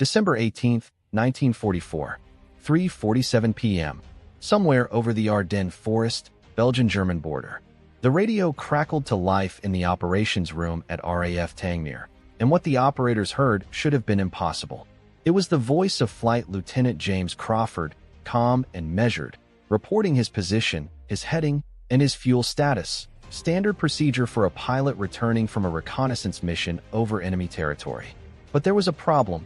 December 18, 1944, 3:47 p.m., somewhere over the Ardennes forest, Belgian-German border. The radio crackled to life in the operations room at RAF Tangmere, and what the operators heard should have been impossible. It was the voice of Flight Lieutenant James Crawford, calm and measured, reporting his position, his heading, and his fuel status, standard procedure for a pilot returning from a reconnaissance mission over enemy territory. But there was a problem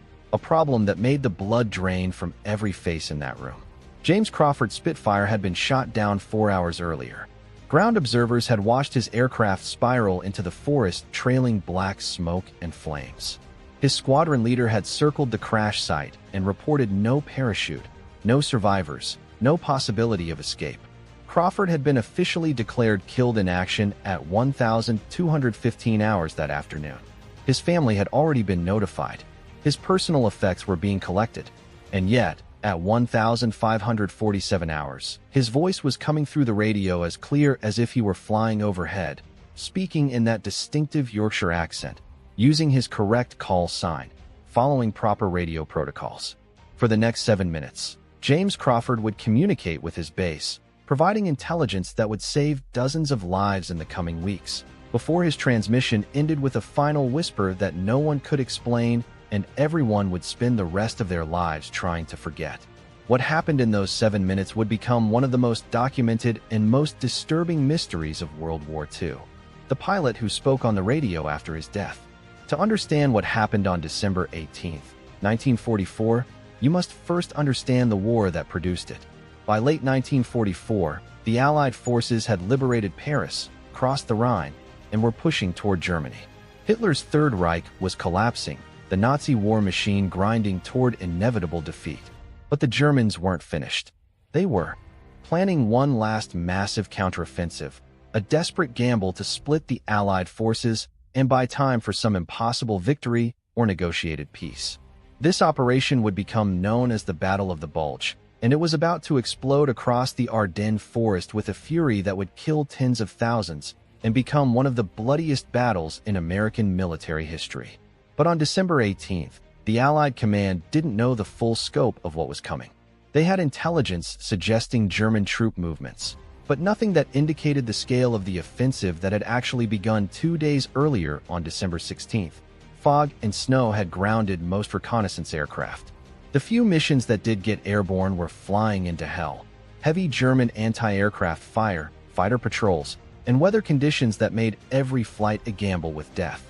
that made the blood drain from every face in that room. James Crawford's Spitfire had been shot down 4 hours earlier. Ground observers had watched his aircraft spiral into the forest, trailing black smoke and flames. His squadron leader had circled the crash site and reported no parachute, no survivors, no possibility of escape. Crawford had been officially declared killed in action at 1,215 hours that afternoon. His family had already been notified. His personal effects were being collected. And yet, at 1,547 hours, his voice was coming through the radio as clear as if he were flying overhead, speaking in that distinctive Yorkshire accent, using his correct call sign, following proper radio protocols. For the next 7 minutes, James Crawford would communicate with his base, providing intelligence that would save dozens of lives in the coming weeks, before his transmission ended with a final whisper that no one could explain and everyone would spend the rest of their lives trying to forget. What happened in those 7 minutes would become one of the most documented and most disturbing mysteries of World War II. The pilot who spoke on the radio after his death. To understand what happened on December 18, 1944, you must first understand the war that produced it. By late 1944, the Allied forces had liberated Paris, crossed the Rhine, and were pushing toward Germany. Hitler's Third Reich was collapsing, the Nazi war machine grinding toward inevitable defeat. But the Germans weren't finished. They were planning one last massive counteroffensive, a desperate gamble to split the Allied forces and buy time for some impossible victory or negotiated peace. This operation would become known as the Battle of the Bulge, and it was about to explode across the Ardennes forest with a fury that would kill tens of thousands and become one of the bloodiest battles in American military history. But on December 18th, the Allied command didn't know the full scope of what was coming. They had intelligence suggesting German troop movements, but nothing that indicated the scale of the offensive that had actually begun 2 days earlier on December 16th. Fog and snow had grounded most reconnaissance aircraft. The few missions that did get airborne were flying into hell. Heavy German anti-aircraft fire, fighter patrols, and weather conditions that made every flight a gamble with death.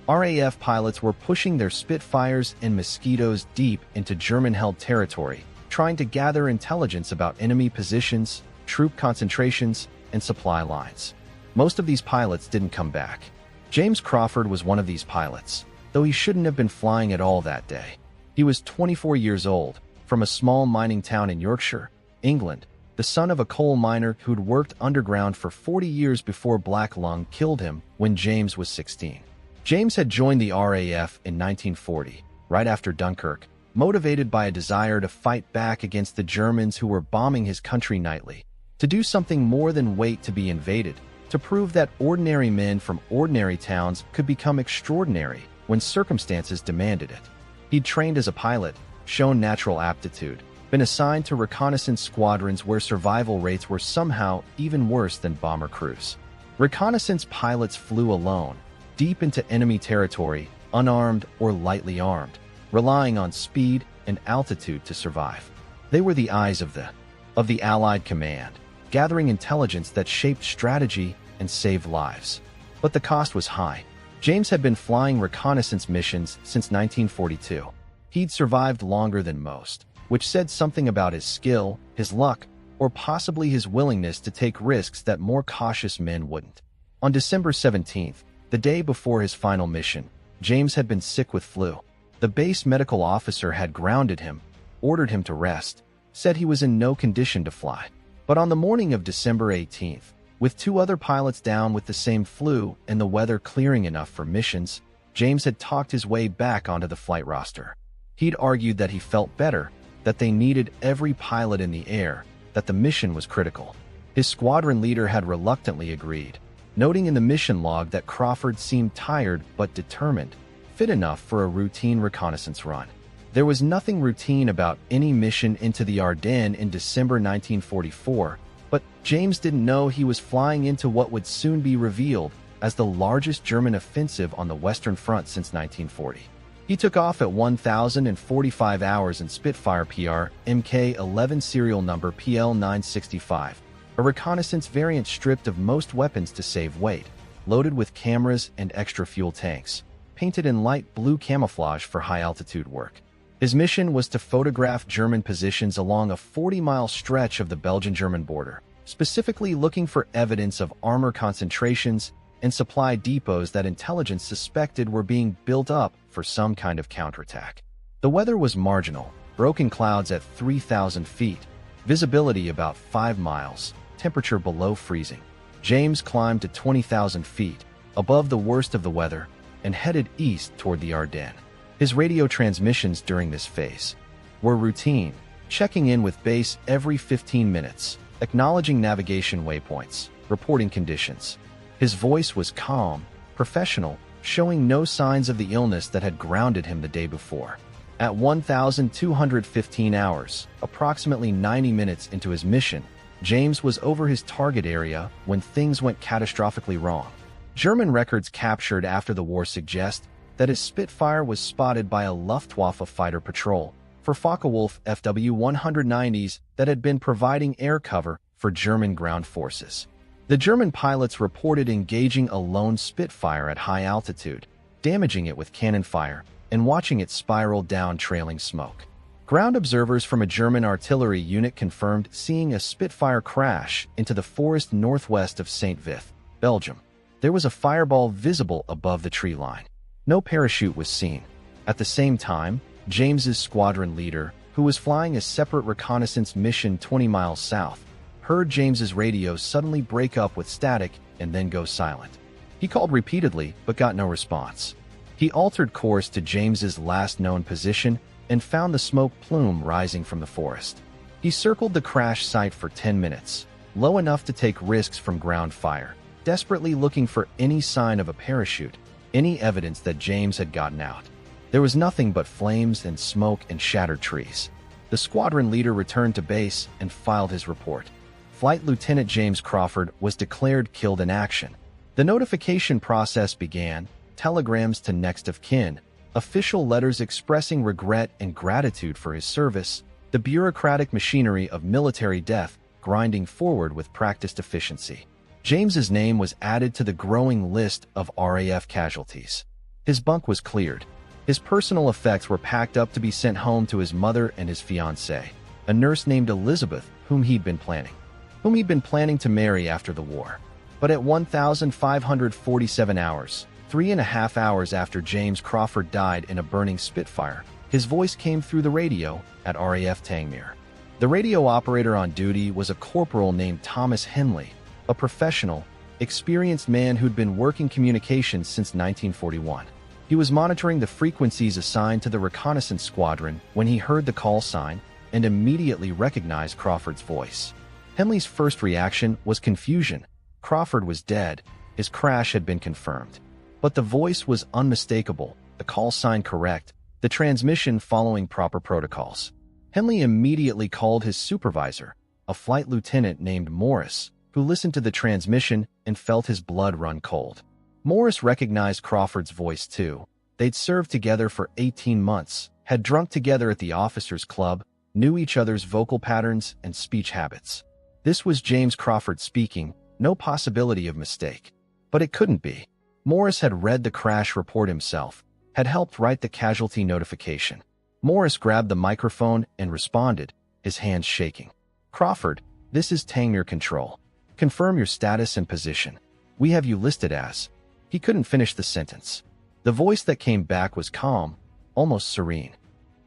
RAF pilots were pushing their Spitfires and Mosquitoes deep into German-held territory, trying to gather intelligence about enemy positions, troop concentrations, and supply lines. Most of these pilots didn't come back. James Crawford was one of these pilots, though he shouldn't have been flying at all that day. He was 24 years old, from a small mining town in Yorkshire, England, the son of a coal miner who'd worked underground for 40 years before black lung killed him when James was 16. James had joined the RAF in 1940, right after Dunkirk, motivated by a desire to fight back against the Germans who were bombing his country nightly, to do something more than wait to be invaded, to prove that ordinary men from ordinary towns could become extraordinary when circumstances demanded it. He'd trained as a pilot, shown natural aptitude, been assigned to reconnaissance squadrons where survival rates were somehow even worse than bomber crews. Reconnaissance pilots flew alone, deep into enemy territory, unarmed or lightly armed, relying on speed and altitude to survive. They were the eyes of the Allied command, gathering intelligence that shaped strategy and saved lives. But the cost was high. James had been flying reconnaissance missions since 1942. He'd survived longer than most, which said something about his skill, his luck, or possibly his willingness to take risks that more cautious men wouldn't. On December 17th, the day before his final mission, James had been sick with flu. The base medical officer had grounded him, ordered him to rest, said he was in no condition to fly. But on the morning of December 18th, with 2 other pilots down with the same flu and the weather clearing enough for missions, James had talked his way back onto the flight roster. He'd argued that he felt better, that they needed every pilot in the air, that the mission was critical. His squadron leader had reluctantly agreed, noting in the mission log that Crawford seemed tired but determined, fit enough for a routine reconnaissance run. There was nothing routine about any mission into the Ardennes in December 1944, but James didn't know he was flying into what would soon be revealed as the largest German offensive on the Western Front since 1940. He took off at 1,045 hours in Spitfire PR Mk-11 serial number PL-965, a reconnaissance variant stripped of most weapons to save weight, loaded with cameras and extra fuel tanks, painted in light blue camouflage for high-altitude work. His mission was to photograph German positions along a 40-mile stretch of the Belgian-German border, specifically looking for evidence of armor concentrations and supply depots that intelligence suspected were being built up for some kind of counterattack. The weather was marginal, broken clouds at 3,000 feet, visibility about 5 miles, temperature below freezing. James climbed to 20,000 feet, above the worst of the weather, and headed east toward the Ardennes. His radio transmissions during this phase were routine, checking in with base every 15 minutes, acknowledging navigation waypoints, reporting conditions. His voice was calm, professional, showing no signs of the illness that had grounded him the day before. At 1,215 hours, approximately 90 minutes into his mission, James was over his target area when things went catastrophically wrong. German records captured after the war suggest that his Spitfire was spotted by a Luftwaffe fighter patrol for Focke-Wulf FW-190s that had been providing air cover for German ground forces. The German pilots reported engaging a lone Spitfire at high altitude, damaging it with cannon fire, and watching it spiral down trailing smoke. Ground observers from a German artillery unit confirmed seeing a Spitfire crash into the forest northwest of St. Vith, Belgium. There was a fireball visible above the tree line. No parachute was seen. At the same time, James's squadron leader, who was flying a separate reconnaissance mission 20 miles south, heard James's radio suddenly break up with static and then go silent. He called repeatedly but got no response. He altered course to James's last known position and found the smoke plume rising from the forest. He circled the crash site for 10 minutes, low enough to take risks from ground fire, desperately looking for any sign of a parachute, any evidence that James had gotten out. There was nothing but flames and smoke and shattered trees. The squadron leader returned to base and filed his report. Flight Lieutenant James Crawford was declared killed in action. The notification process began, telegrams to next of kin, official letters expressing regret and gratitude for his service, the bureaucratic machinery of military death grinding forward with practiced efficiency. James's name was added to the growing list of RAF casualties. His bunk was cleared. His personal effects were packed up to be sent home to his mother and his fiancée, a nurse named Elizabeth, whom he'd been planning to marry after the war. But at 1,547 hours, 3.5 hours after James Crawford died in a burning Spitfire, his voice came through the radio at RAF Tangmere. The radio operator on duty was a corporal named Thomas Henley, a professional, experienced man who'd been working communications since 1941. He was monitoring the frequencies assigned to the reconnaissance squadron when he heard the call sign and immediately recognized Crawford's voice. Henley's first reaction was confusion. Crawford was dead. His crash had been confirmed. But the voice was unmistakable, the call sign correct, the transmission following proper protocols. Henley immediately called his supervisor, a flight lieutenant named Morris, who listened to the transmission and felt his blood run cold. Morris recognized Crawford's voice too. They'd served together for 18 months, had drunk together at the officers' club, knew each other's vocal patterns and speech habits. This was James Crawford speaking, no possibility of mistake. But it couldn't be. Morris had read the crash report himself, had helped write the casualty notification. Morris grabbed the microphone and responded, his hands shaking. "Crawford, this is Tangmere Control. Confirm your status and position. We have you listed as..." He couldn't finish the sentence. The voice that came back was calm, almost serene.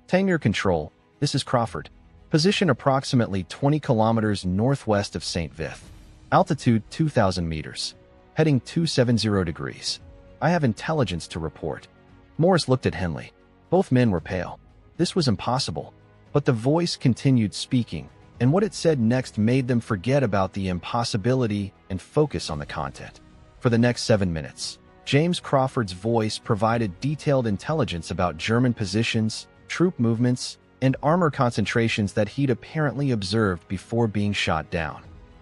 "Tangmere Control, this is Crawford. Position approximately 20 kilometers northwest of St. Vith. Altitude 2,000 meters. Heading 270 degrees. I have intelligence to report." Morris looked at Henley. Both men were pale. This was impossible. But the voice continued speaking, and what it said next made them forget about the impossibility and focus on the content. For the next 7 minutes, James Crawford's voice provided detailed intelligence about German positions, troop movements, and armor concentrations that he'd apparently observed before being shot down.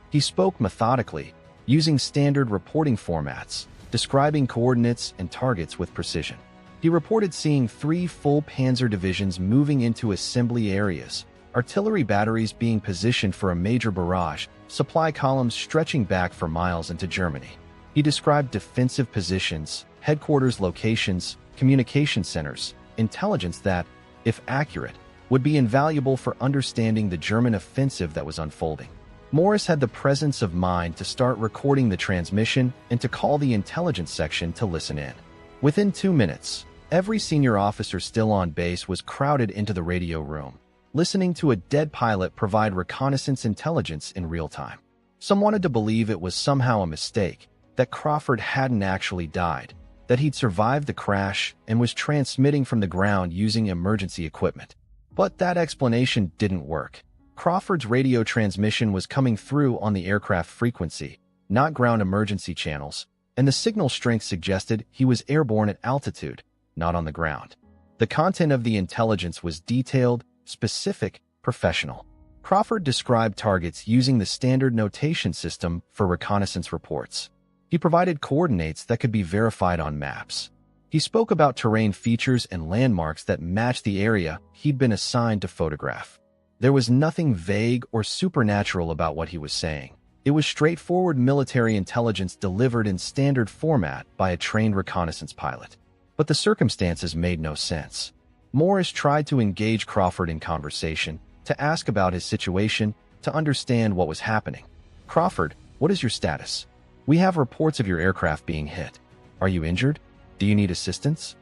He spoke methodically, using standard reporting formats, describing coordinates and targets with precision. He reported seeing 3 full panzer divisions moving into assembly areas, artillery batteries being positioned for a major barrage, supply columns stretching back for miles into Germany. He described defensive positions, headquarters locations, communication centers, intelligence that, if accurate, would be invaluable for understanding the German offensive that was unfolding. Morris had the presence of mind to start recording the transmission and to call the intelligence section to listen in. Within 2 minutes, every senior officer still on base was crowded into the radio room, listening to a dead pilot provide reconnaissance intelligence in real time. Some wanted to believe it was somehow a mistake, that Crawford hadn't actually died, that he'd survived the crash and was transmitting from the ground using emergency equipment. But that explanation didn't work. Crawford's radio transmission was coming through on the aircraft frequency, not ground emergency channels, and the signal strength suggested he was airborne at altitude, not on the ground. The content of the intelligence was detailed, specific, professional. Crawford described targets using the standard notation system for reconnaissance reports. He provided coordinates that could be verified on maps. He spoke about terrain features and landmarks that matched the area he'd been assigned to photograph. There was nothing vague or supernatural about what he was saying. It was straightforward military intelligence delivered in standard format by a trained reconnaissance pilot. But the circumstances made no sense. Morris tried to engage Crawford in conversation, to ask about his situation, to understand what was happening. "Crawford, what is your status? We have reports of your aircraft being hit. Are you injured? Do you need assistance?"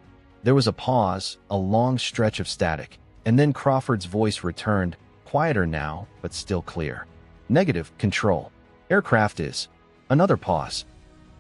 There was a pause, a long stretch of static, and then Crawford's voice returned, quieter now, but still clear. "Negative, control. Aircraft is." Another pause.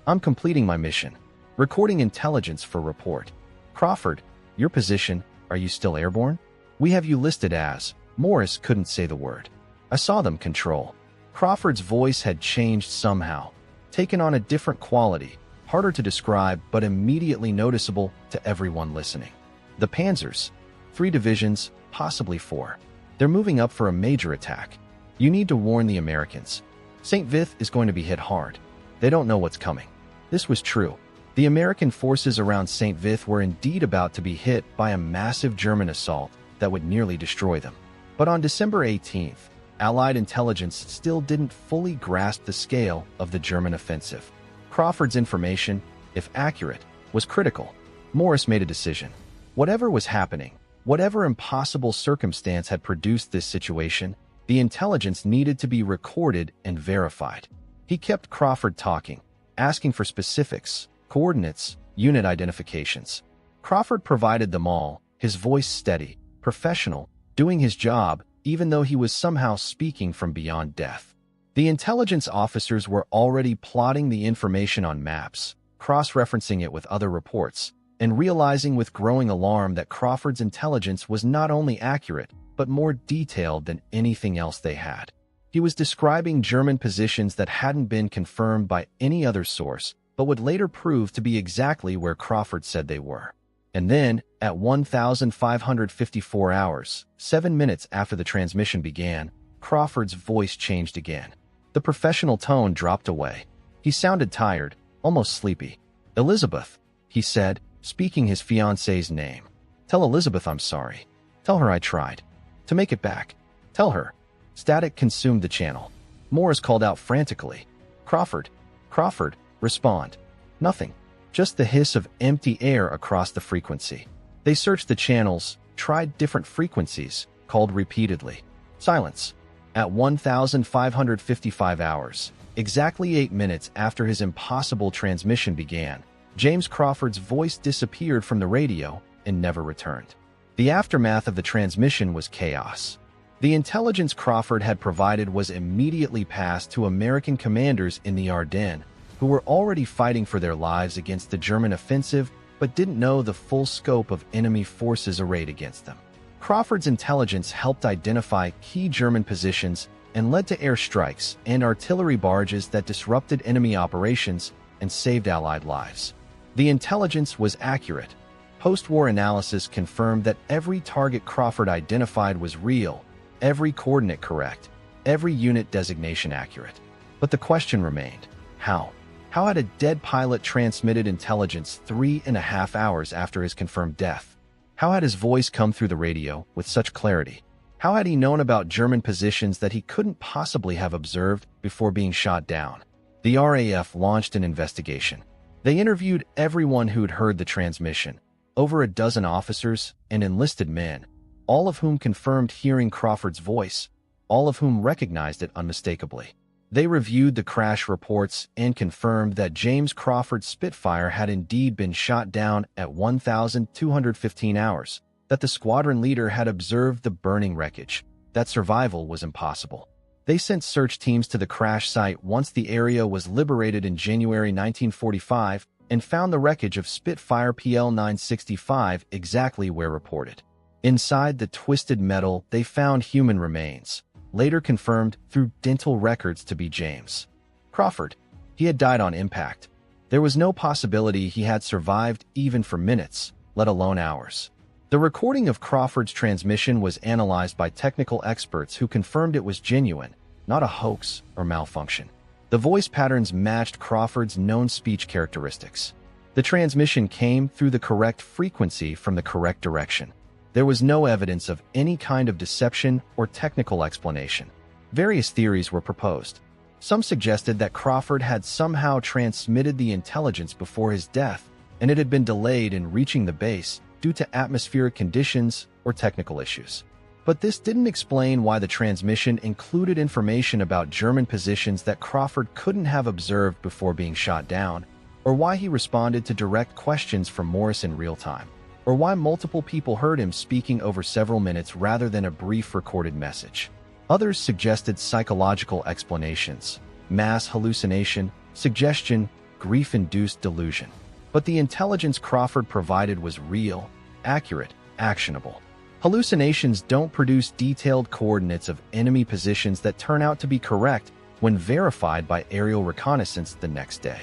"I'm completing my mission. Recording intelligence for report." "Crawford, your position, are you still airborne?" "We have you listed as." Morris couldn't say the word. "I saw them, control." Crawford's voice had changed somehow, taken on a different quality, harder to describe but immediately noticeable to everyone listening. "The Panzers. 3 divisions, possibly 4. They're moving up for a major attack. You need to warn the Americans. St. Vith is going to be hit hard. They don't know what's coming." This was true. The American forces around St. Vith were indeed about to be hit by a massive German assault that would nearly destroy them. But on December 18th, Allied intelligence still didn't fully grasp the scale of the German offensive. Crawford's information, if accurate, was critical. Morris made a decision. Whatever was happening, whatever impossible circumstance had produced this situation, the intelligence needed to be recorded and verified. He kept Crawford talking, asking for specifics, coordinates, unit identifications. Crawford provided them all, his voice steady, professional, doing his job, even though he was somehow speaking from beyond death. The intelligence officers were already plotting the information on maps, cross-referencing it with other reports, and realizing with growing alarm that Crawford's intelligence was not only accurate, but more detailed than anything else they had. He was describing German positions that hadn't been confirmed by any other source, but would later prove to be exactly where Crawford said they were. And then, at 1,554 hours, 7 minutes after the transmission began, Crawford's voice changed again. The professional tone dropped away. He sounded tired, almost sleepy. "Elizabeth," he said, speaking his fiancée's name. "Tell Elizabeth I'm sorry. Tell her I tried to make it back. Tell her." Static consumed the channel. Morris called out frantically. "Crawford! Crawford, respond." Nothing. Just the hiss of empty air across the frequency. They searched the channels, tried different frequencies, called repeatedly. Silence. At 1,555 hours, exactly 8 minutes after his impossible transmission began, James Crawford's voice disappeared from the radio and never returned. The aftermath of the transmission was chaos. The intelligence Crawford had provided was immediately passed to American commanders in the Ardennes, who were already fighting for their lives against the German offensive but didn't know the full scope of enemy forces arrayed against them. Crawford's intelligence helped identify key German positions and led to airstrikes and artillery barges that disrupted enemy operations and saved Allied lives. The intelligence was accurate, Post-war analysis confirmed that every target Crawford identified was real, every coordinate correct, every unit designation accurate. But the question remained, how? How had a dead pilot transmitted intelligence 3.5 hours after his confirmed death? How had his voice come through the radio with such clarity? How had he known about German positions that he couldn't possibly have observed before being shot down? The RAF launched an investigation. They interviewed everyone who'd heard the transmission, over a dozen officers and enlisted men, all of whom confirmed hearing Crawford's voice, all of whom recognized it unmistakably. They reviewed the crash reports and confirmed that James Crawford's Spitfire had indeed been shot down at 1,215 hours, that the squadron leader had observed the burning wreckage, that survival was impossible. They sent search teams to the crash site once the area was liberated in January 1945 and found the wreckage of Spitfire PL-965 exactly where reported. Inside the twisted metal, they found human remains, later confirmed through dental records to be James Crawford. He had died on impact. There was no possibility he had survived even for minutes, let alone hours. The recording of Crawford's transmission was analyzed by technical experts who confirmed it was genuine, not a hoax or malfunction. The voice patterns matched Crawford's known speech characteristics. The transmission came through the correct frequency from the correct direction. There was no evidence of any kind of deception or technical explanation. Various theories were proposed. Some suggested that Crawford had somehow transmitted the intelligence before his death, and it had been delayed in reaching the base due to atmospheric conditions or technical issues. But this didn't explain why the transmission included information about German positions that Crawford couldn't have observed before being shot down, or why he responded to direct questions from Morris in real time, or why multiple people heard him speaking over several minutes rather than a brief recorded message. Others suggested psychological explanations: mass hallucination, suggestion, grief-induced delusion. But the intelligence Crawford provided was real, accurate, actionable. Hallucinations don't produce detailed coordinates of enemy positions that turn out to be correct when verified by aerial reconnaissance the next day.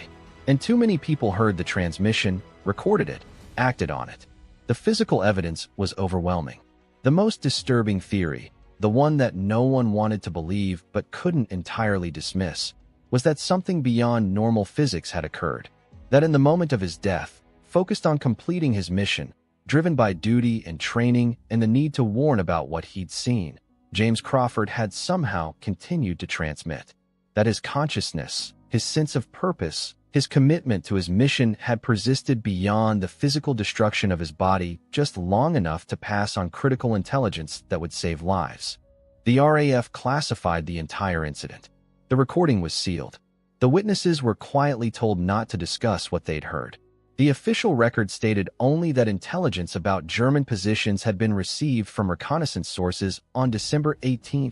And too many people heard the transmission, recorded it, acted on it. The physical evidence was overwhelming. The most disturbing theory, the one that no one wanted to believe but couldn't entirely dismiss, was that something beyond normal physics had occurred. That in the moment of his death, focused on completing his mission, driven by duty and training and the need to warn about what he'd seen, James Crawford had somehow continued to transmit. That his consciousness, his sense of purpose, his commitment to his mission had persisted beyond the physical destruction of his body just long enough to pass on critical intelligence that would save lives. The RAF classified the entire incident. The recording was sealed. The witnesses were quietly told not to discuss what they'd heard. The official record stated only that intelligence about German positions had been received from reconnaissance sources on December 18,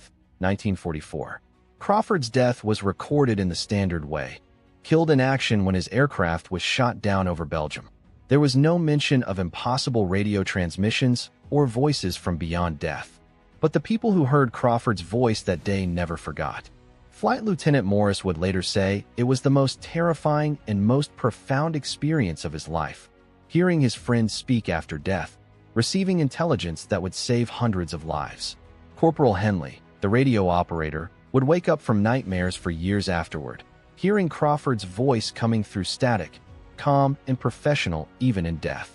1944. Crawford's death was recorded in the standard way: killed in action when his aircraft was shot down over Belgium. There was no mention of impossible radio transmissions or voices from beyond death. But the people who heard Crawford's voice that day never forgot. Flight Lieutenant Morris would later say it was the most terrifying and most profound experience of his life, hearing his friend speak after death, receiving intelligence that would save hundreds of lives. Corporal Henley, the radio operator, would wake up from nightmares for years afterward, hearing Crawford's voice coming through static, calm and professional even in death.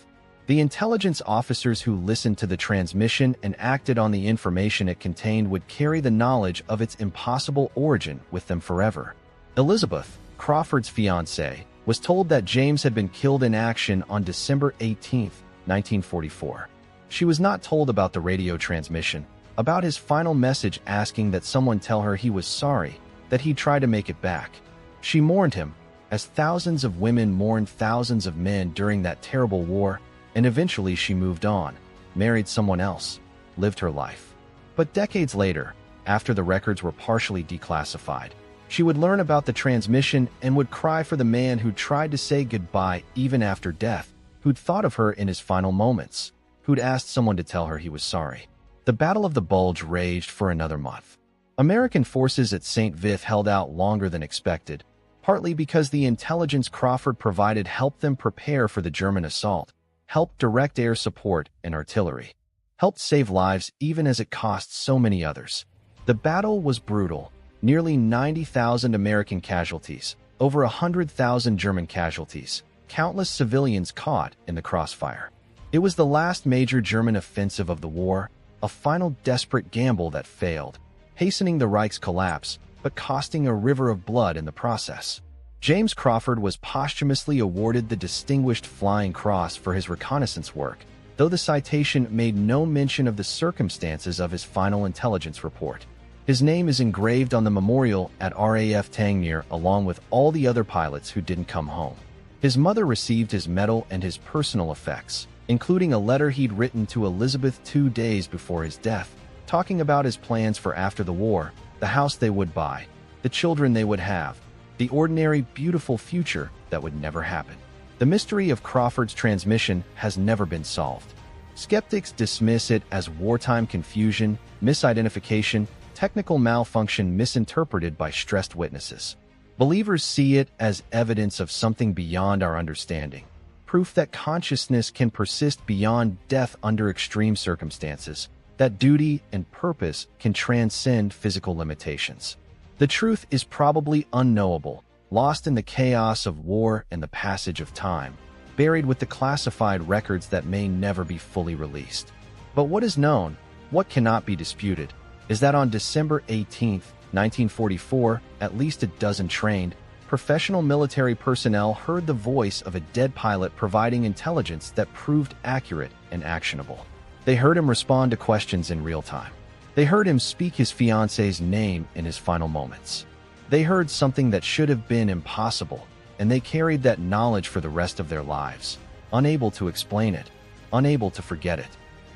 The intelligence officers who listened to the transmission and acted on the information it contained would carry the knowledge of its impossible origin with them forever. Elizabeth, Crawford's fiancée, was told that James had been killed in action on December 18, 1944. She was not told about the radio transmission, about his final message asking that someone tell her he was sorry, that he'd try to make it back. She mourned him, as thousands of women mourned thousands of men during that terrible war, and eventually she moved on, married someone else, lived her life. But decades later, after the records were partially declassified, she would learn about the transmission and would cry for the man who'd tried to say goodbye even after death, who'd thought of her in his final moments, who'd asked someone to tell her he was sorry. The Battle of the Bulge raged for another month. American forces at St. Vith held out longer than expected, partly because the intelligence Crawford provided helped them prepare for the German assault, helped direct air support and artillery, helped save lives even as it cost so many others. The battle was brutal. Nearly 90,000 American casualties, over 100,000 German casualties, countless civilians caught in the crossfire. It was the last major German offensive of the war, a final desperate gamble that failed, hastening the Reich's collapse, but costing a river of blood in the process. James Crawford was posthumously awarded the Distinguished Flying Cross for his reconnaissance work, though the citation made no mention of the circumstances of his final intelligence report. His name is engraved on the memorial at RAF Tangmere along with all the other pilots who didn't come home. His mother received his medal and his personal effects, including a letter he'd written to Elizabeth 2 days before his death, talking about his plans for after the war, the house they would buy, the children they would have, the ordinary, beautiful future that would never happen. The mystery of Crawford's transmission has never been solved. Skeptics dismiss it as wartime confusion, misidentification, technical malfunction misinterpreted by stressed witnesses. Believers see it as evidence of something beyond our understanding, proof that consciousness can persist beyond death under extreme circumstances, that duty and purpose can transcend physical limitations. The truth is probably unknowable, lost in the chaos of war and the passage of time, buried with the classified records that may never be fully released. But what is known, what cannot be disputed, is that on December 18, 1944, at least a dozen trained, professional military personnel heard the voice of a dead pilot providing intelligence that proved accurate and actionable. They heard him respond to questions in real time. They heard him speak his fiancée's name in his final moments. They heard something that should have been impossible, and they carried that knowledge for the rest of their lives, unable to explain it, unable to forget it,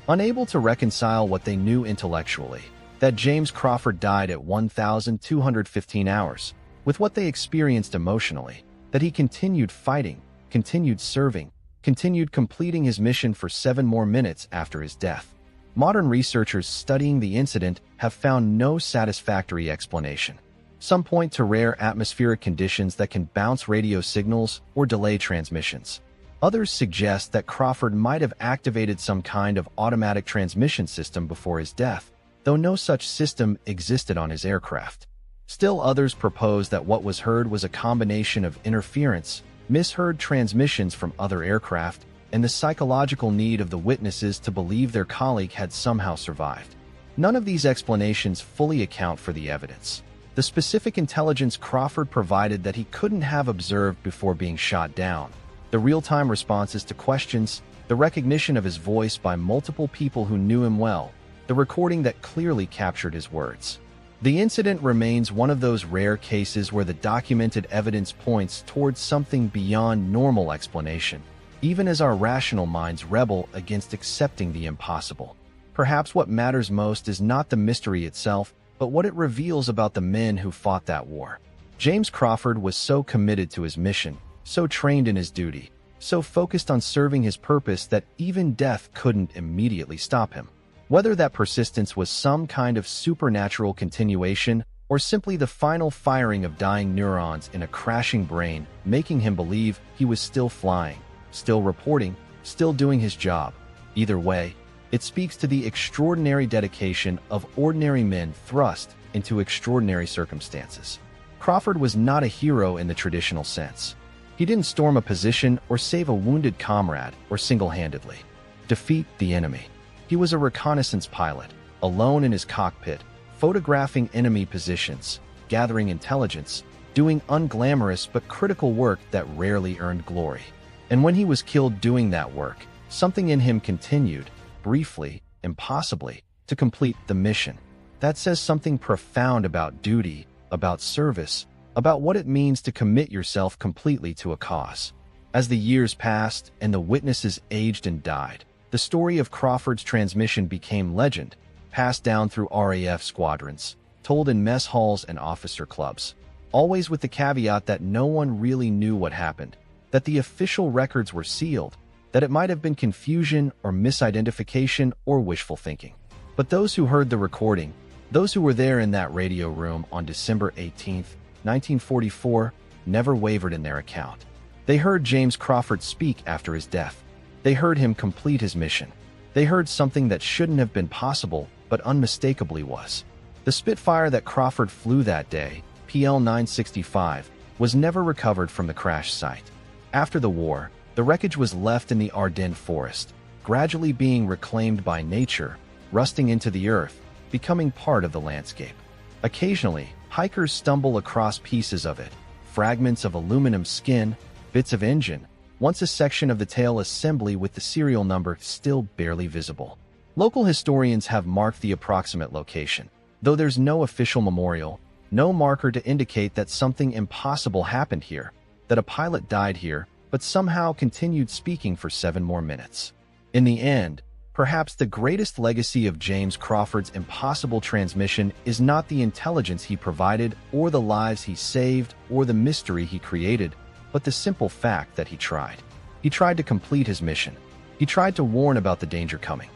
unable to reconcile what they knew intellectually, that James Crawford died at 1,215 hours, with what they experienced emotionally, that he continued fighting, continued serving, continued completing his mission for 7 more minutes after his death. Modern researchers studying the incident have found no satisfactory explanation. Some point to rare atmospheric conditions that can bounce radio signals or delay transmissions. Others suggest that Crawford might have activated some kind of automatic transmission system before his death, though no such system existed on his aircraft. Still others propose that what was heard was a combination of interference, misheard transmissions from other aircraft, and the psychological need of the witnesses to believe their colleague had somehow survived. None of these explanations fully account for the evidence. The specific intelligence Crawford provided that he couldn't have observed before being shot down, the real-time responses to questions, the recognition of his voice by multiple people who knew him well, the recording that clearly captured his words. The incident remains one of those rare cases where the documented evidence points towards something beyond normal explanation, even as our rational minds rebel against accepting the impossible. Perhaps what matters most is not the mystery itself, but what it reveals about the men who fought that war. James Crawford was so committed to his mission, so trained in his duty, so focused on serving his purpose that even death couldn't immediately stop him. Whether that persistence was some kind of supernatural continuation or simply the final firing of dying neurons in a crashing brain, making him believe he was still flying, still reporting, still doing his job. Either way, it speaks to the extraordinary dedication of ordinary men thrust into extraordinary circumstances. Crawford was not a hero in the traditional sense. He didn't storm a position or save a wounded comrade or single-handedly defeat the enemy. He was a reconnaissance pilot, alone in his cockpit, photographing enemy positions, gathering intelligence, doing unglamorous but critical work that rarely earned glory. And when he was killed doing that work, something in him continued, briefly, impossibly, to complete the mission. That says something profound about duty, about service, about what it means to commit yourself completely to a cause. As the years passed and the witnesses aged and died, the story of Crawford's transmission became legend, passed down through RAF squadrons, told in mess halls and officer clubs, always with the caveat that no one really knew what happened, that the official records were sealed, that it might have been confusion or misidentification or wishful thinking. But those who heard the recording, those who were there in that radio room on December 18, 1944, never wavered in their account. They heard James Crawford speak after his death. They heard him complete his mission. They heard something that shouldn't have been possible, but unmistakably was. The Spitfire that Crawford flew that day, PL 965, was never recovered from the crash site. After the war, the wreckage was left in the Ardennes forest, gradually being reclaimed by nature, rusting into the earth, becoming part of the landscape. Occasionally, hikers stumble across pieces of it, fragments of aluminum skin, bits of engine, once a section of the tail assembly with the serial number still barely visible. Local historians have marked the approximate location, though there's no official memorial, no marker to indicate that something impossible happened here, that a pilot died here, but somehow continued speaking for 7 more minutes. In the end, perhaps the greatest legacy of James Crawford's impossible transmission is not the intelligence he provided, or the lives he saved, or the mystery he created, but the simple fact that he tried. He tried to complete his mission. He tried to warn about the danger coming.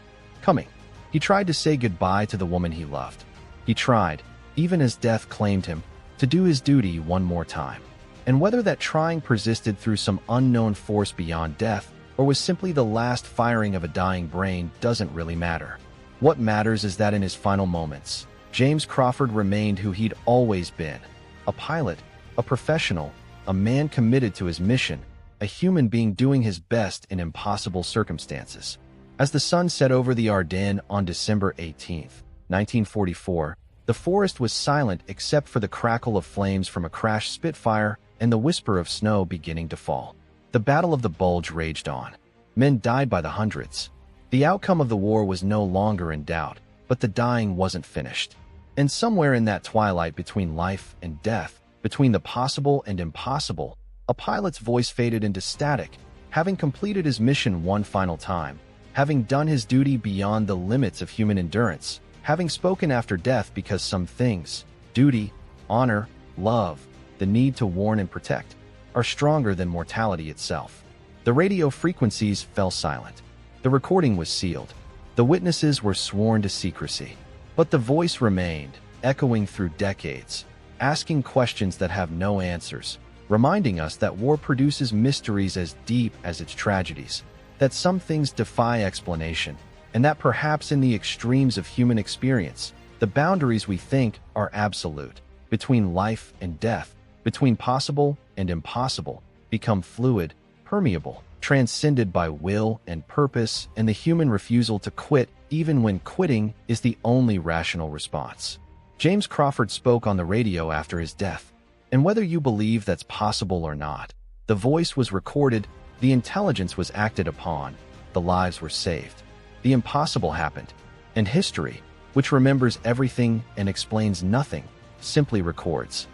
He tried to say goodbye to the woman he loved. He tried, even as death claimed him, to do his duty one more time. And whether that trying persisted through some unknown force beyond death, or was simply the last firing of a dying brain, doesn't really matter. What matters is that in his final moments, James Crawford remained who he'd always been: a pilot, a professional, a man committed to his mission, a human being doing his best in impossible circumstances. As the sun set over the Ardennes on December 18, 1944, the forest was silent except for the crackle of flames from a crashed Spitfire and the whisper of snow beginning to fall. The Battle of the Bulge raged on. Men died by the hundreds. The outcome of the war was no longer in doubt, but the dying wasn't finished. And somewhere in that twilight between life and death, between the possible and impossible, a pilot's voice faded into static, having completed his mission one final time, having done his duty beyond the limits of human endurance, having spoken after death because some things, duty, honor, love, the need to warn and protect, are stronger than mortality itself. The radio frequencies fell silent. The recording was sealed. The witnesses were sworn to secrecy. But the voice remained, echoing through decades, asking questions that have no answers, reminding us that war produces mysteries as deep as its tragedies, that some things defy explanation, and that perhaps in the extremes of human experience, the boundaries we think are absolute, between life and death, between possible and impossible, become fluid, permeable, transcended by will and purpose and the human refusal to quit even when quitting is the only rational response. James Crawford spoke on the radio after his death, and whether you believe that's possible or not, the voice was recorded, the intelligence was acted upon, the lives were saved. The impossible happened, and history, which remembers everything and explains nothing, simply records.